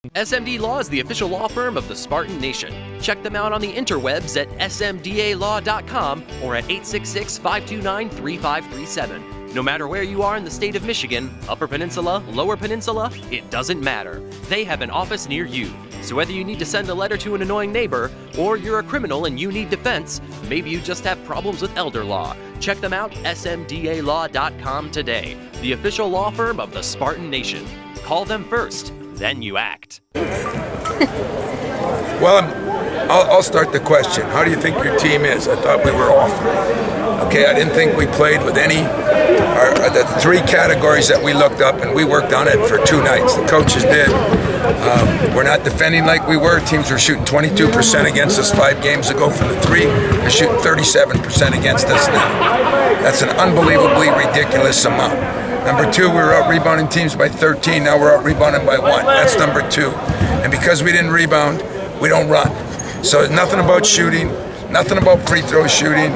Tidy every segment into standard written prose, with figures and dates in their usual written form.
SMD Law is the official law firm of the Spartan Nation. Check them out on the interwebs at smdalaw.com or at 866-529-3537. No matter where you are in the state of Michigan, Upper Peninsula, Lower Peninsula, it doesn't matter. They have an office near you. So whether you need to send a letter to an annoying neighbor, or you're a criminal and you need defense, maybe you just have problems with elder law, check them out, smdalaw.com today. The official law firm of the Spartan Nation. Call them first, then you act. Well, I'll start the question. How do you think your team is? I thought we were awful. Okay, I didn't think we played with any, the three categories that we looked up, and we worked on it for 2 nights. The coaches did. We're not defending like we were. Teams were shooting 22% against us 5 games ago from the 3. They're shooting 37% against us now. That's an unbelievably ridiculous amount. Number 2, we were out rebounding teams by 13. Now we're out rebounding by 1. That's number 2. And because we didn't rebound, we don't run. So it's nothing about shooting, nothing about free throw shooting,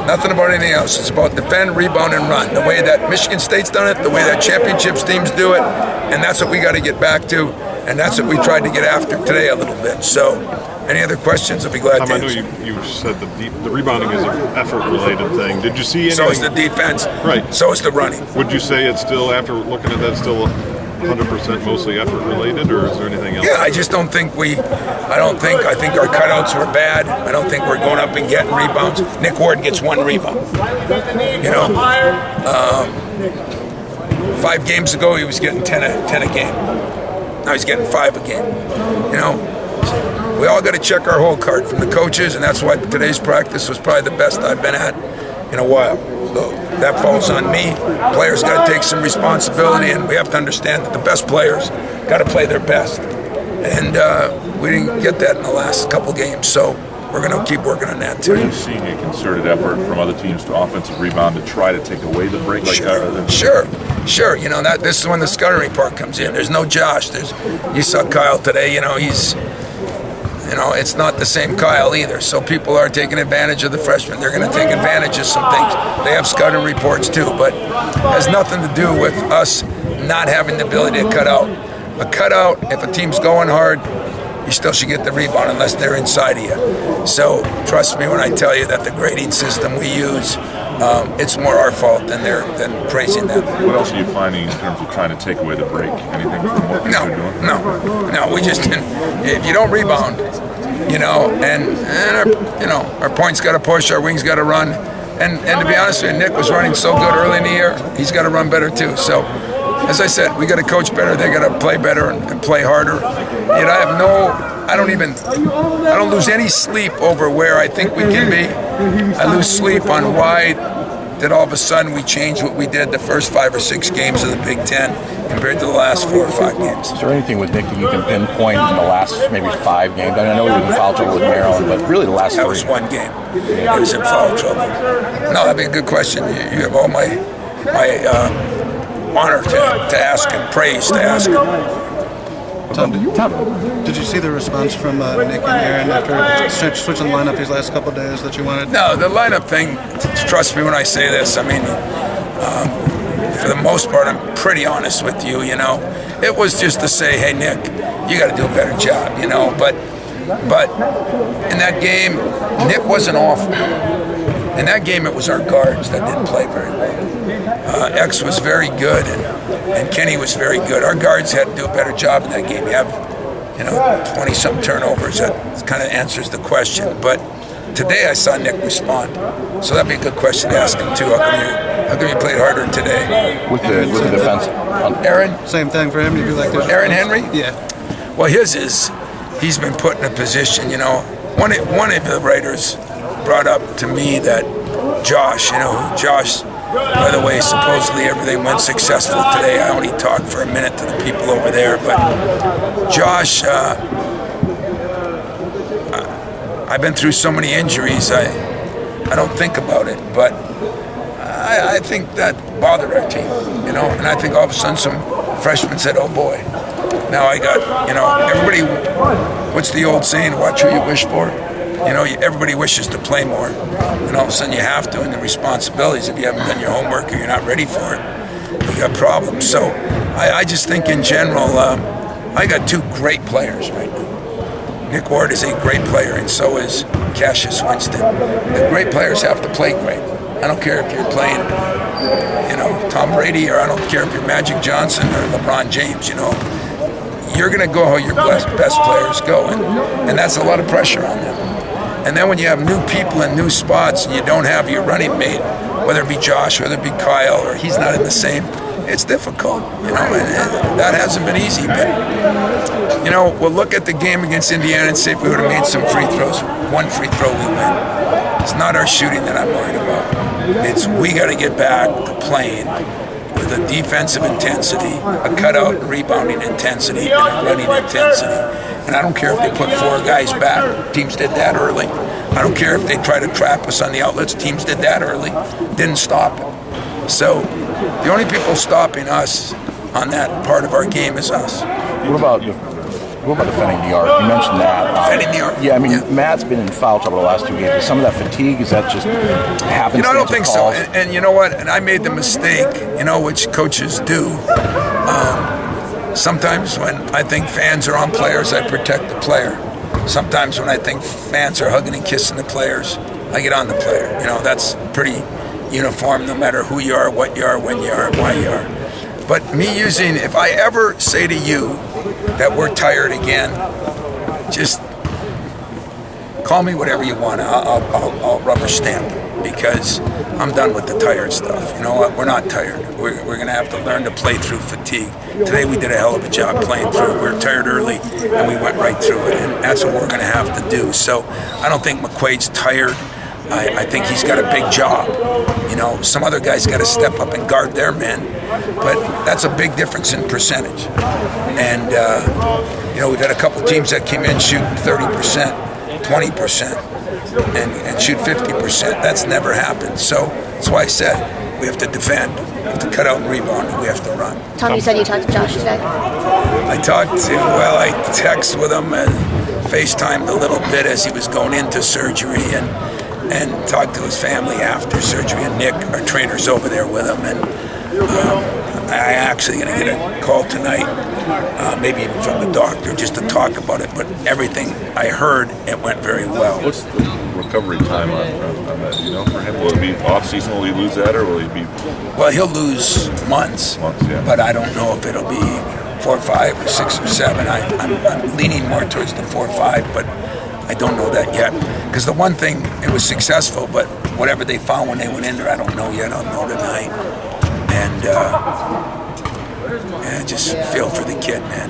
nothing about anything else. It's about defend, rebound, and run. The way that Michigan State's done it, the way that championships teams do it, and that's what we got to get back to, and that's what we tried to get after today a little bit. So, any other questions? I'll be glad to answer. I know you said the rebounding is an effort-related thing. Did you see anything? So is the defense. Right. So is the running. Would you say it's still, after looking at that, still 100% mostly effort-related, or is there anything else? Yeah, I just don't think I think our cutouts were bad. I don't think we're going up and getting rebounds. Nick Ward gets 1 rebound. 5 games ago he was getting 10 a game. Now he's getting 5 a game. We all got to check our whole card from the coaches, and that's why today's practice was probably the best I've been at in a while. So that falls on me. Players got to take some responsibility, and we have to understand that the best players got to play their best. And we didn't get that in the last couple games, so we're going to keep working on that too. Are you seeing a concerted effort from other teams to offensive rebound to try to take away the break? Sure. This is when the scouting report comes in. There's no Josh. You saw Kyle today. It's not the same Kyle either. So people are taking advantage of the freshmen. They're going to take advantage of some things. They have scouting reports too, but it has nothing to do with us not having the ability to cut out. A cutout, if a team's going hard, you still should get the rebound unless they're inside of you. So trust me when I tell you that the grading system we use, it's more our fault than praising them. What else are you finding in terms of trying to take away the break? Anything from what you're doing? No. We just didn't. If you don't rebound, our points got to push, our wings got to run, and to be honest with you, Nick was running so good early in the year. He's got to run better too. So, as I said, we got to coach better. They got to play better and play harder. I don't lose any sleep over where I think we can be. I lose sleep on why that all of a sudden we changed what we did the first 5 or 6 games of the Big Ten compared to the last 4 or 5 games. Is there anything with Nick that you can pinpoint in the last maybe 5 games? I know he was in foul trouble with Maryland, but really the last 3. That was 1 game. He was in foul trouble. No, that'd be a good question. You have all my honor to ask and praise to ask him. Tom, did you see the response from Nick and Aaron after switching the lineup these last couple of days that you wanted? No, the lineup thing, trust me when I say this, for the most part, I'm pretty honest with you, It was just to say, hey, Nick, you got to do a better job, But in that game, Nick wasn't awful. In that game, it was our guards that didn't play very well. X was very good, and Kenny was very good. Our guards had to do a better job in that game. You have, 20-some turnovers. That kind of answers the question. But today I saw Nick respond. So that'd be a good question to ask him, too. How come you played harder today? With the defense. Aaron? Same thing for him. Aaron Henry? Yeah. Well, he's been put in a position, one of the writers brought up to me that Josh, by the way, supposedly everything went successful today. I only talked for a minute to the people over there, but Josh, I've been through so many injuries, I don't think about it, but I think that bothered our team, and I think all of a sudden some freshmen said, oh boy. Now I got, everybody, what's the old saying, watch who you wish for? Everybody wishes to play more, and all of a sudden you have to, and the responsibilities, if you haven't done your homework or you're not ready for it, you got problems. So I just think in general, I got two great players right now. Nick Ward is a great player, and so is Cassius Winston. The great players have to play great. I don't care if you're playing, Tom Brady, or I don't care if you're Magic Johnson or LeBron James, You're going to go how your best players go, and that's a lot of pressure on them. And then when you have new people in new spots and you don't have your running mate, whether it be Josh, whether it be Kyle, or he's not in the same, it's difficult, and that hasn't been easy. But, we'll look at the game against Indiana and say if we would have made some free throws, one free throw, we win. It's not our shooting that I'm worried about. It's we got to get back to playing with a defensive intensity, a cutout and rebounding intensity, and a running intensity. And I don't care if they put four guys back. Teams did that early. I don't care if they try to trap us on the outlets. Teams did that early. Didn't stop it. So the only people stopping us on that part of our game is us. What about defending New York? You mentioned that. Defending New York? Yeah, I mean, Matt's been in foul trouble the last 2 games. Is some of that fatigue, is that just happens? I don't think so. And you know what? And I made the mistake, which coaches do. Sometimes when I think fans are on players, I protect the player. Sometimes when I think fans are hugging and kissing the players, I get on the player. That's pretty uniform no matter who you are, what you are, when you are, why you are. But if I ever say to you that we're tired again, just call me whatever you want. I'll rubber stamp it, because I'm done with the tired stuff. You know what? We're not tired. We're going to have to learn to play through fatigue. Today we did a hell of a job playing through it. We were tired early, and we went right through it. And that's what we're going to have to do. So I don't think McQuaid's tired. I think he's got a big job. Some other guys got to step up and guard their men, but that's a big difference in percentage. And, we've had a couple teams that came in shooting 30%, 20%, and shoot 50%. That's never happened. So that's why I said we have to defend, we have to cut out and rebound, and we have to run. Tom, you said you talked to Josh today? I text with him and FaceTimed a little bit as he was going into surgery, and talked to his family after surgery. And Nick, our trainer's over there with him. And I actually going to get a call tonight, maybe even from the doctor, just to talk about it. But everything I heard, it went very well. What's the recovery time on that? For him, will it be off-season? Will he lose that, or will he be? Well, he'll lose months, yeah. But I don't know if it'll be 4 or 5 or 6 or 7. I'm leaning more towards the 4 or 5, but I don't know that yet. Because the one thing, it was successful, but whatever they found when they went in there, I don't know yet. I'll know tonight. And just feel for the kid, man.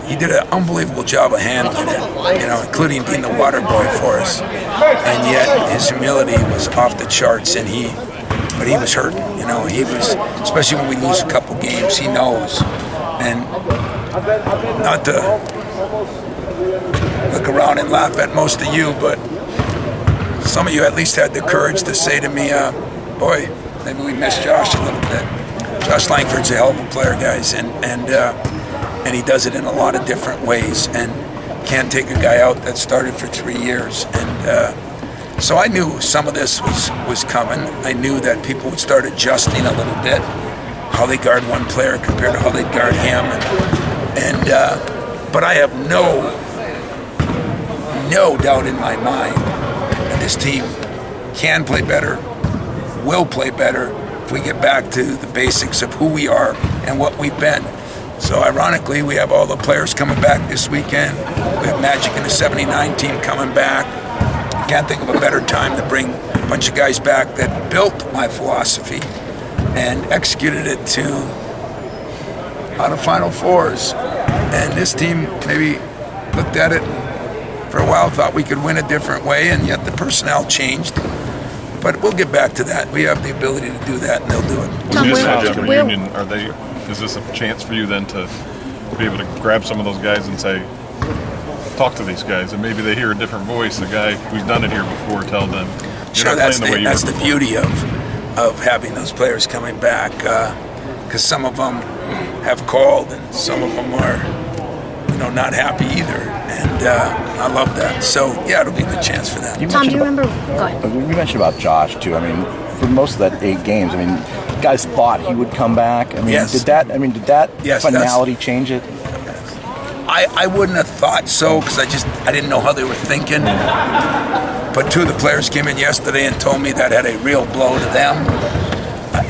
He did an unbelievable job of handling it, including being the water boy for us. And yet his humility was off the charts, but he was hurting. He was, especially when we lose a couple games, he knows. And not to look around and laugh at most of you, but some of you at least had the courage to say to me, boy, maybe we missed Josh a little bit. Josh Langford's a hell of a player, guys, and he does it in a lot of different ways, and can't take a guy out that started for 3 years. And so I knew some of this was coming. I knew that people would start adjusting a little bit, how they guard one player compared to how they guard him. But I have no doubt in my mind that this team can play better, will play better if we get back to the basics of who we are and what we've been. So ironically, we have all the players coming back this weekend. We have Magic and the 79 team coming back. I can't think of a better time to bring a bunch of guys back that built my philosophy and executed it to out of Final Fours. And this team maybe looked at it for a while, thought we could win a different way, and yet the personnel changed. But we'll get back to that. We have the ability to do that, and they'll do it. When you said you have a reunion, is this a chance for you then to be able to grab some of those guys and say, talk to these guys, and maybe they hear a different voice, the guy who's done it here before, tell them. Sure, that's the beauty of having those players coming back, because some of them have called, and some of them are not happy either, and I love that. So yeah, it'll be a good chance for them. Tom, do you remember? Go ahead. You mentioned about Josh too. I mean, for most of that 8 games, I mean, guys thought he would come back. I mean, Yes. did that Yes, finality change it? I wouldn't have thought so because I didn't know how they were thinking. But two of the players came in yesterday and told me that had a real blow to them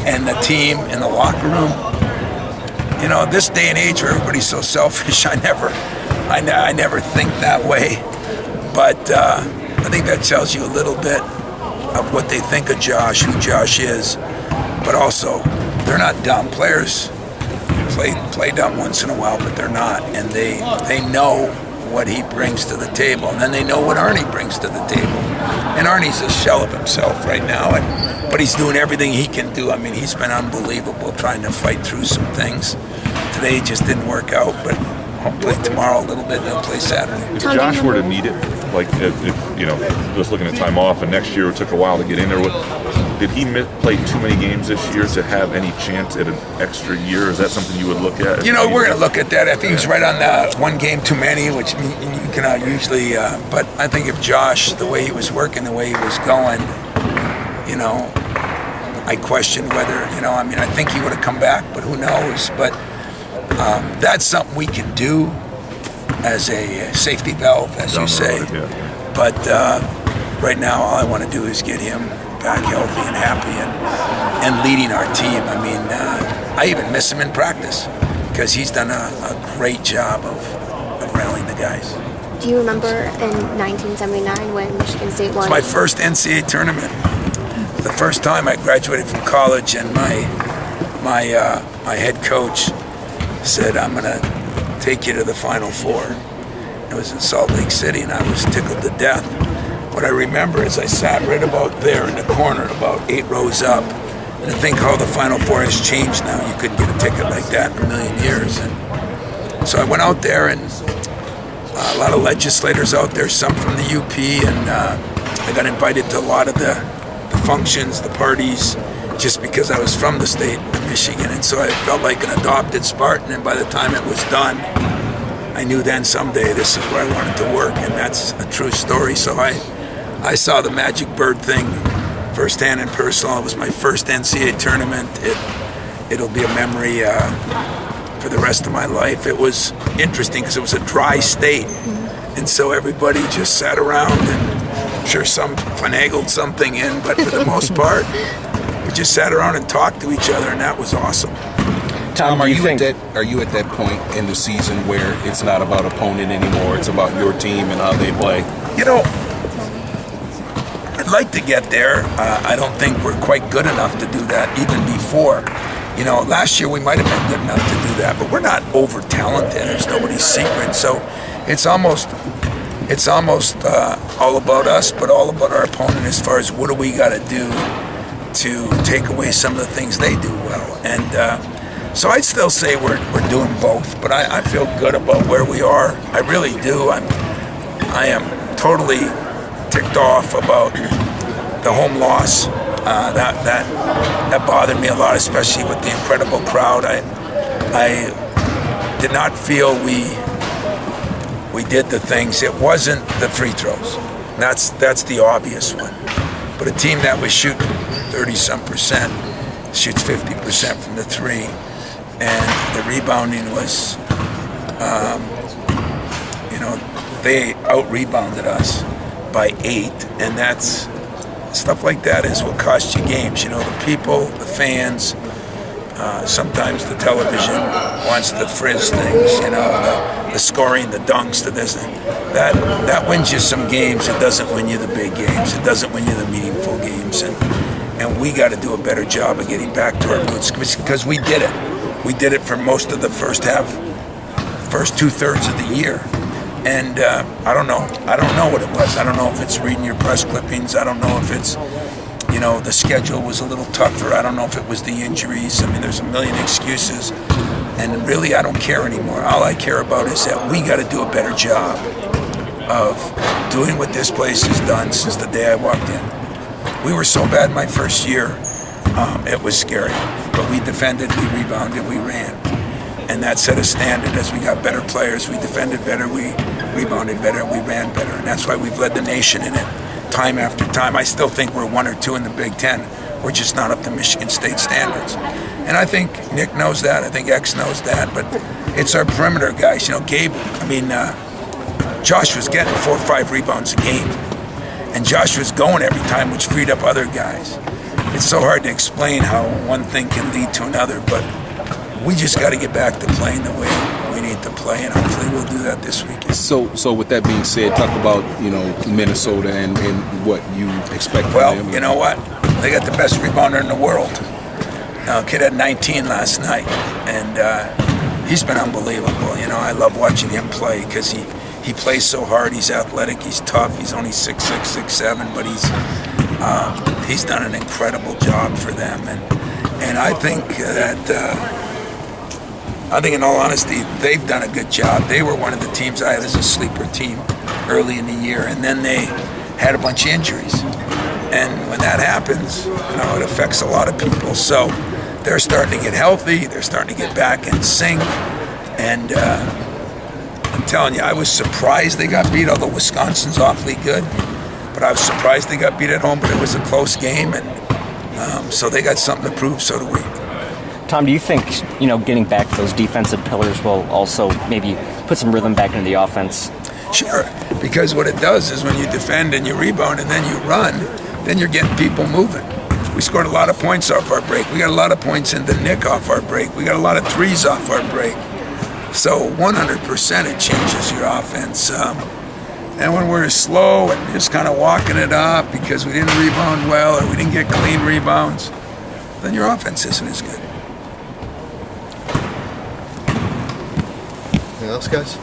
and the team in the locker room. You know, this day and age where everybody's so selfish, I never think that way. But I think that tells you a little bit of what they think of Josh, who Josh is. But also, they're not dumb. Players play dumb once in a while, but they're not. And they know what he brings to the table. And then they know what Arnie brings to the table. And Arnie's a shell of himself right now. But he's doing everything he can do. I mean, he's been unbelievable trying to fight through some things. Today just didn't work out, but hopefully tomorrow a little bit, they'll play Saturday. If Josh were to need it, like if you know, just looking at time off, and next year it took a while to get in there, did he play too many games this year to have any chance at an extra year? Is that something you would look at? You know, we're going to look at that. I think he's right on the one game too many, which you cannot usually. But I think if Josh, the way he was working, the way he was going, you know, I question whether, you know, I mean, I think he would have come back, but who knows? But that's something we can do as a safety valve, as you say. But right now, all I want to do is get him back healthy and happy and leading our team. I mean, I even miss him in practice because he's done a great job of rallying the guys. Do you remember in 1979 when Michigan State won? It's my first NCAA tournament. The first time I graduated from college, and my head coach said, "I'm going to take you to the Final Four." It was in Salt Lake City, and I was tickled to death. What I remember is I sat right about there in the corner, about 8 rows up, and I think how the Final Four has changed now. You couldn't get a ticket like that in a million years. And so I went out there, and a lot of legislators out there, some from the UP, and I got invited to a lot of the functions, the parties, just because I was from the state of Michigan. And so I felt like an adopted Spartan, and by the time it was done, I knew then someday this is where I wanted to work, and that's a true story. So I saw the Magic Bird thing firsthand and personal. It was my first NCAA tournament. It'll be a memory for the rest of my life. It was interesting because it was a dry state, and so everybody just sat around, and I'm sure some finagled something in, but for the most part, we just sat around and talked to each other, and that was awesome. Tom, are you at that point in the season where it's not about opponent anymore, it's about your team and how they play? You know, I'd like to get there. I don't think we're quite good enough to do that even before. You know, last year we might have been good enough to do that, but we're not over-talented. There's nobody's secret. So it's almost all about us, but all about our opponent as far as what do we got to do to take away some of the things they do well. And so I'd still say we're doing both, but I feel good about where we are. I really do. I am totally ticked off about the home loss. That bothered me a lot, especially with the incredible crowd. I did not feel we did the things. It wasn't the free throws. That's the obvious one. But a team that was shooting 30-some% shoots 50% from the three. And the rebounding was, they out-rebounded us by 8, and that's stuff like that is what costs you games. You know, the people, the fans, sometimes the television wants to frizz things. You know, the scoring, the dunks, the this, that wins you some games. It doesn't win you the big games. It doesn't win you the meaningful games, and we got to do a better job of getting back to our roots because we did it. We did it for most of the first 2/3 of the year. And I don't know what it was. I don't know if it's reading your press clippings. I don't know if it's, the schedule was a little tougher. I don't know if it was the injuries. I mean, there's a million excuses. And really, I don't care anymore. All I care about is that we got to do a better job of doing what this place has done since the day I walked in. We were so bad my first year, it was scary. But we defended, we rebounded, we ran. And that set a standard as we got better players. We defended better, we rebounded better, we ran better. And that's why we've led the nation in it time after time. I still think we're 1 or 2 in the Big Ten. we're just not up to Michigan State standards. And I think Nick knows that. I think X knows that. But it's our perimeter guys. Gabe, Josh was getting 4 or 5 rebounds a game. And Josh was going every time, which freed up other guys. It's so hard to explain how one thing can lead to another, but we just got to get back to playing the way we need to play, and hopefully we'll do that this weekend. So with that being said, talk about Minnesota and what you expect. Well, from them. you know what? They got the best rebounder in the world. Kid had 19 last night, and he's been unbelievable. I love watching him play because he plays so hard. He's athletic. He's tough. He's only 6'6", 6'7", but he's done an incredible job for them. And I think in all honesty, they've done a good job. They were one of the teams I had as a sleeper team early in the year, and then they had a bunch of injuries. And when that happens, it affects a lot of people. So they're starting to get healthy. They're starting to get back in sync. And I'm telling you, I was surprised they got beat, although Wisconsin's awfully good. But I was surprised they got beat at home, but it was a close game. And so they got something to prove, so do we. Tom, do you think, getting back to those defensive pillars will also maybe put some rhythm back into the offense? Sure, because what it does is when you defend and you rebound and then you run, then you're getting people moving. We scored a lot of points off our break. We got a lot of points into Nick off our break. We got a lot of threes off our break. So 100% it changes your offense. And when we're slow and just kind of walking it up because we didn't rebound well or we didn't get clean rebounds, then your offense isn't as good. Anything else, guys?